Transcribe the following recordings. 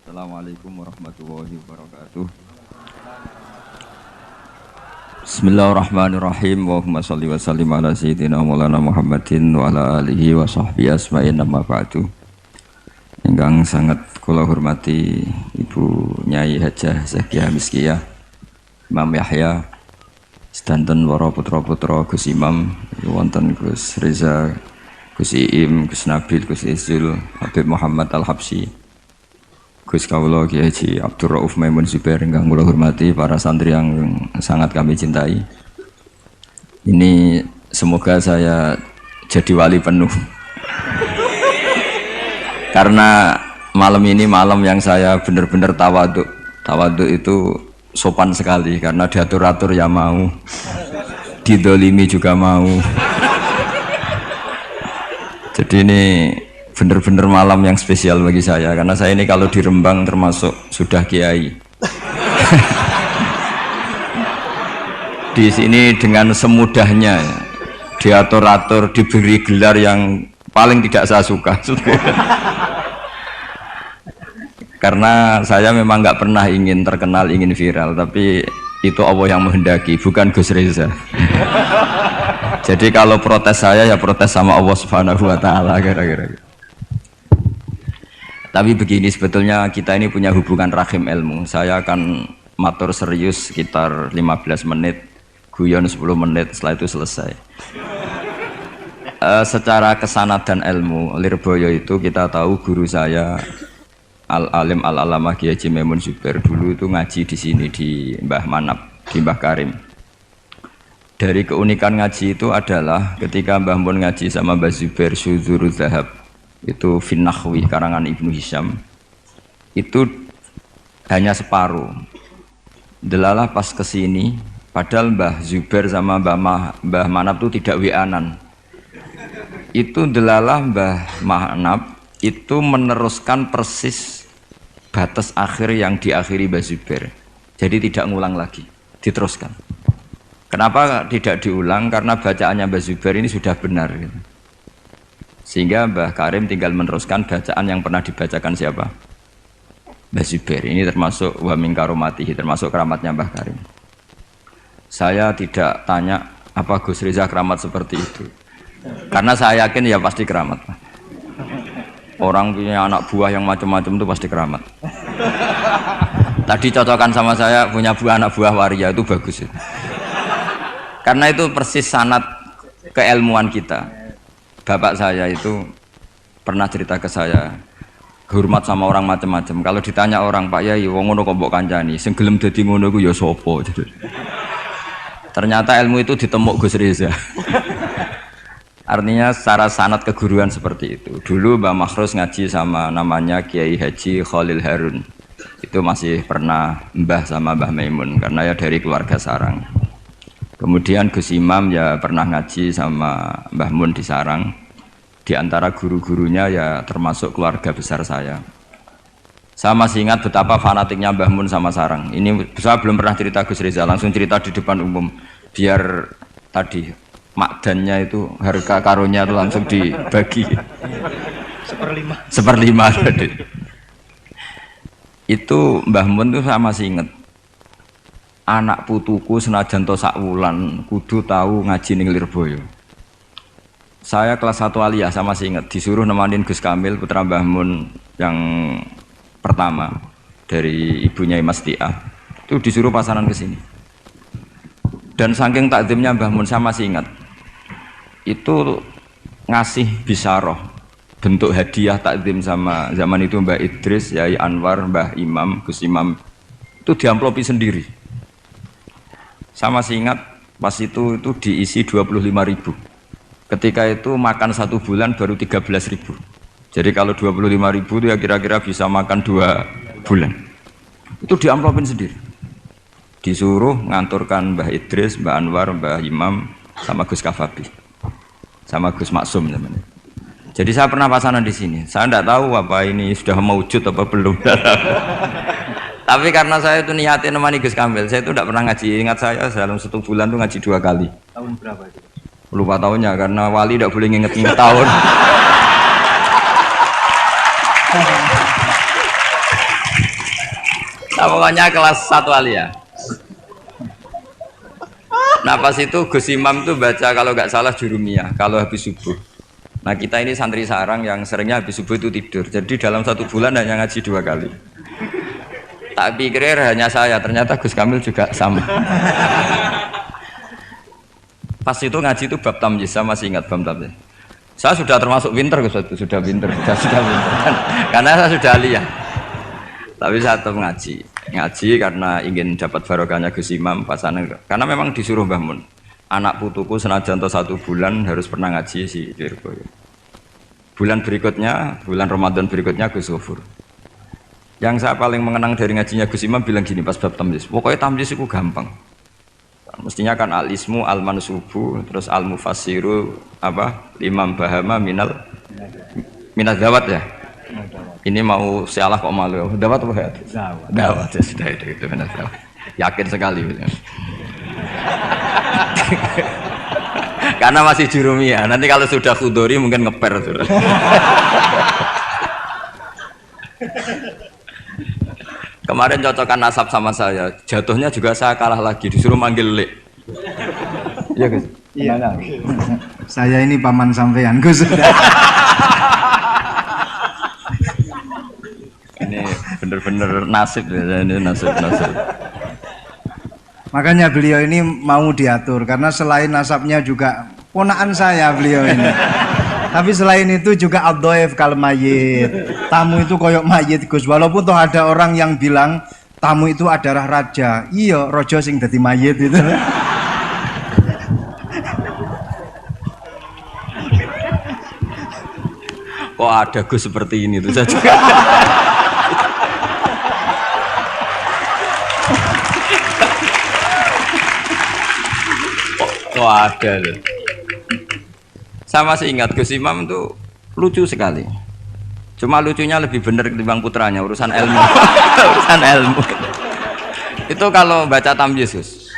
Assalamualaikum warahmatullahi wabarakatuh. Bismillahirrahmanirrahim. Allahumma sholli wa sallim ala sayyidina Maulana Muhammadin wa ala alihi wa sahbihi asma'in amma ba'du. Ingkang sangat kula hormati Ibu Nyai Hajah Zakiah Miskiyah, Imam Yahya, sedanten para putra-putra Gus Imam, wonten Gus Reza, Gus Iim, Gus Nabil, Gus Izul, Habib Muhammad Al-Habsyi, Gus Kawula Kiai Haji Abdul Rauf Maimun Zubair, ingkang kula hormati, para santri yang sangat kami cintai. Ini semoga saya jadi wali penuh. Karena malam ini malam yang saya benar-benar tawaduk. Tawaduk itu sopan sekali karena diatur-atur ya mau. Didolimi juga mau. Jadi ini bener-bener malam yang spesial bagi saya karena saya ini kalau di Rembang termasuk sudah kiai. Di sini dengan semudahnya diatur-atur, diberi gelar yang paling tidak saya suka. Karena saya memang nggak pernah ingin terkenal, ingin viral, tapi itu Allah yang menghendaki, bukan Gus Reza. Jadi kalau protes saya ya protes sama Allah Subhanahu wa taala kira-kira. Tapi begini, sebetulnya kita ini punya hubungan rahim ilmu. Saya akan matur serius sekitar 15 menit, guyon 10 menit, setelah itu selesai. Secara kesanatan ilmu, Lirboyo itu kita tahu guru saya Al-Alim Al-Alamah Kiai Haji Maimun Zubair dulu itu ngaji di sini di Mbah Manap, di Mbah Karim. Dari keunikan ngaji itu adalah ketika Mbah Mun ngaji sama Mbah Zubair Syudzurul Zahab, itu Finnahwi karangan Ibnu Hisham, itu hanya separuh. Delalah pas kesini, padahal Mbah Zubair sama Mbah Manap itu tidak wianan. Itu delalah Mbah Manap itu meneruskan persis batas akhir yang diakhiri Mbah Zubair. Jadi tidak ngulang lagi, diteruskan. Kenapa tidak diulang? Karena bacaannya Mbah Zubair ini sudah benar gitu. Sehingga Mbah Karim tinggal meneruskan bacaan yang pernah dibacakan siapa? Mbah Zubair. Ini termasuk wa min karomatihi, termasuk keramatnya Mbah Karim. Saya tidak tanya apa Gus Reza keramat seperti itu, karena saya yakin ya pasti keramat. Orang punya anak buah yang macam-macam itu pasti keramat. Tadi cocokan sama saya punya anak buah waria itu bagus itu. Karena itu persis sanad keilmuan kita. Bapak saya itu pernah cerita ke saya, hormat sama orang macam-macam. Kalau ditanya orang, Pak Yai, wong ngono kok mbok kancani, sing gelem dadi ngono iku ya sapa? Ternyata ilmu itu ditemuk Gus Reza. Artinya secara sanad keguruan seperti itu. Dulu Mbah Makhrus ngaji sama namanya Kiai Haji Khalil Harun. Itu masih pernah mbah sama Mbah Maimun karena ya dari keluarga sarang. Kemudian Gus Imam ya pernah ngaji sama Mbah Mun di Sarang. Di antara guru-gurunya ya termasuk keluarga besar saya. Saya masih ingat betapa fanatiknya Mbah Mun sama Sarang. Ini saya belum pernah cerita Gus Reza, langsung cerita di depan umum. Biar tadi makdannya itu harga karunya itu langsung dibagi. Seperlima. Itu Mbah Mun itu saya masih ingat. Anak putuku senajan to sak wulan kudu tahu ngaji ning Lirboyo. Saya kelas 1 aliyah, saya masih ingat disuruh nemanin Gus Kamil putra Mbah Mun yang pertama dari ibunya Mas Tiah. Itu disuruh pasaran ke sini. Dan saking takdimnya Mbah Mun saya masih ingat. Itu ngasih bisaroh bentuk hadiah takdim sama zaman itu Mbah Idris, Yai Anwar, Mbah Imam, Gus Imam. Itu diamplopi sendiri. Saya masih ingat pas itu diisi 25.000. Ketika itu makan 1 bulan baru 13.000. Jadi kalau 25.000 itu ya kira-kira bisa makan 2 bulan. Itu diamplopin sendiri. Disuruh nganturkan Mbah Idris, Mbah Anwar, Mbah Imam, sama Gus Kafabi, sama Gus Maksum namanya. Jadi saya pernah pasanan di sini. Saya tidak tahu apa ini sudah mewujud apa belum. Tapi karena saya itu niatin nemani Gus Kamil, saya itu tidak pernah ngaji. Ingat saya dalam 1 bulan itu ngaji 2 kali. Tahun berapa itu? Lupa tahunnya karena wali tidak boleh nginget-nginget tahun. Nah, pokoknya kelas 1 wali ya. Nah pas itu Gus Imam tuh baca kalau nggak salah Jurumiyah kalau habis subuh. Nah kita ini santri sarang yang seringnya habis subuh itu tidur. Jadi dalam 1 bulan hanya ngaji 2 kali. Tak pikir hanya saya, ternyata Gus Kamil juga sama. Pas itu ngaji itu bab tamyiz, saya masih ingat bab tamyiz. Saya sudah termasuk pinter Gus, sudah pinter, sudah pinter. Karena saya sudah aliyah. Tapi saya tetap ngaji karena ingin dapat barokahnya Gus Imam pasanan. Karena memang disuruh Mbah Mun. Anak putuku senajan 1 bulan harus pernah ngaji si Lirboyo. Bulan berikutnya, bulan Ramadan berikutnya Gus Ghafur. Yang saya paling mengenang dari ngajinya Gus Imam bilang gini pas bab tamyiz. Pokoknya tamyiz itu gampang. Mestinya kan al-ismu, al-mansubu, terus al-mufassiru apa? Imam bahama minal dawat ya. Ini mau sialah kok malu. Dawat apa ya? Dawat ya sudah itu benar. Yakin sekali. Karena masih Jurumiyah. Nanti kalau sudah khudori mungkin ngeper sudah. Kemarin cocokan nasab sama saya, jatuhnya juga saya kalah lagi, disuruh manggil Lek. Iya Gus? Iya. Saya ini paman sampean Gus. Ini bener-bener nasib ya, ini nasib. Makanya beliau ini mau diatur karena selain nasabnya juga ponakan saya beliau ini. Tapi selain itu juga ad-dhaif kal mayyit. Tamu itu koyok mayit Gus. Walaupun toh ada orang yang bilang tamu itu adalah raja. Iya, raja sing dadi mayit itu. Kok ada Gus seperti ini tuh saya juga. Kok ada loh. Saya masih ingat Gus Imam tuh lucu sekali. Cuma lucunya lebih benar ketimbang putranya, urusan ilmu. Urusan ilmu. Itu kalau baca tamyiz Gus.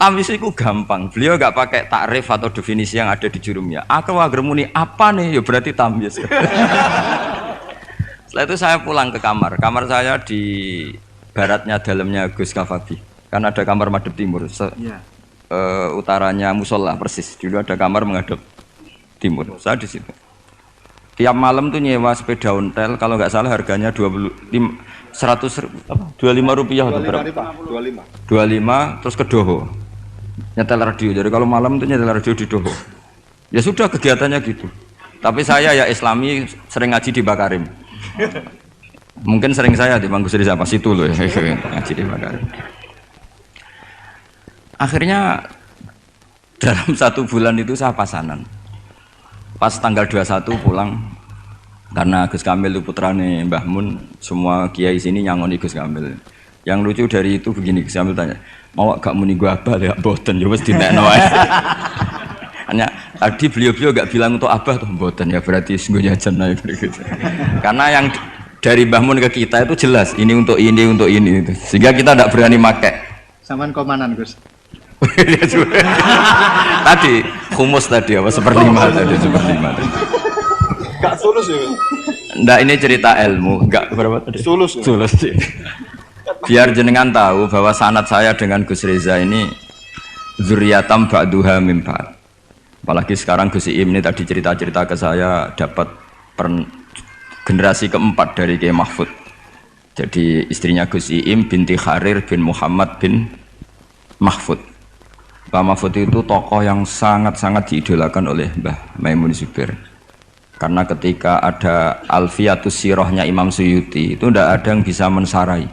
Tamyiz itu gampang. Beliau nggak pakai takrif atau definisi yang ada di Jurumiyah. Aku wagermuni apa nih? Ya berarti tamyiz. Setelah itu saya pulang ke kamar. Kamar saya di baratnya dalamnya Gus Kafabi. Kan ada kamar madhep timur. Utaranya musola persis. Dulu ada kamar menghadap timur. Saya di situ. Tiap malam tuh nyewa sepeda ontel, kalau nggak salah harganya 25 rupiah atau berapa? 25 terus ke Doho. Nyetel radio. Jadi kalau malam tuh nyetel radio di Doho. Ya sudah kegiatannya gitu. Tapi saya ya Islami sering ngaji di Bakarim. Mungkin sering saya di Manggus di siapa situ loh ya. Ngaji di Bakarim. Akhirnya dalam 1 bulan itu saya pasanan. Pas tanggal 21 pulang karena Gus Kamil itu putrane Mbah Mun, semua kiai sini nyangoni Gus Kamil. Yang lucu dari itu begini, Gus Kamil tanya, mau gak muni gua abah ya mboten ya wis dinekno ae. Hanya tadi beliau-beliau gak bilang untuk abah tuh mboten ya berarti sungguh jajan ae gitu. Karena yang dari Mbah Mun ke kita itu jelas ini untuk ini itu. Sehingga kita tidak berani pakai. Saman komanan Gus. Tadi humus tadi apa seperlima tadi. Gak sulus ya? Enggak, ini cerita ilmu, enggak berapa tadi? Sulus sih. Biar jenengan tahu bahwa sanad saya dengan Gus Reza ini zuriyatam ba'duha mim ba'd. Apalagi sekarang Gus Iim ini tadi cerita-cerita ke saya dapat generasi keempat dari Kiai Mahfud. Jadi istrinya Gus Iim binti Kharir bin Muhammad bin Mahfud. Pak Mahfud itu tokoh yang sangat-sangat diidolakan oleh Mbah Maimun Zubair. Karena ketika ada Alfiyatus Sirahnya Imam Suyuti itu tidak ada yang bisa mensarai.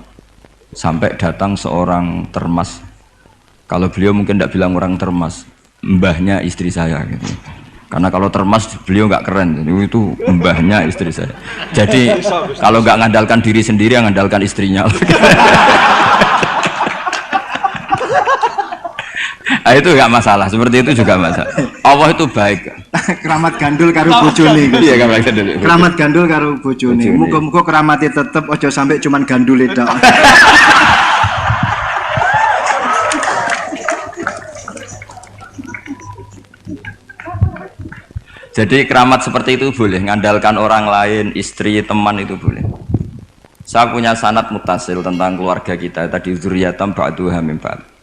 Sampai datang seorang termas. Kalau beliau mungkin tidak bilang orang termas, mbahnya istri saya gitu. Karena kalau termas beliau nggak keren, itu mbahnya istri saya. Jadi kalau nggak ngandalkan diri sendiri, ngandalkan istrinya. Nah, itu nggak masalah, seperti itu juga masalah. Allah itu baik. Keramat gandul karo bojone. Iya, keramat gandul. Keramat gandul karo bojone. Muga-muga keramate tetep aja sampai cuman gandul tok. Jadi keramat seperti itu boleh, ngandalkan orang lain, istri, teman itu boleh. Saya punya sanad mutasil tentang keluarga kita tadi, zuriyatam ba'duha min ba'd.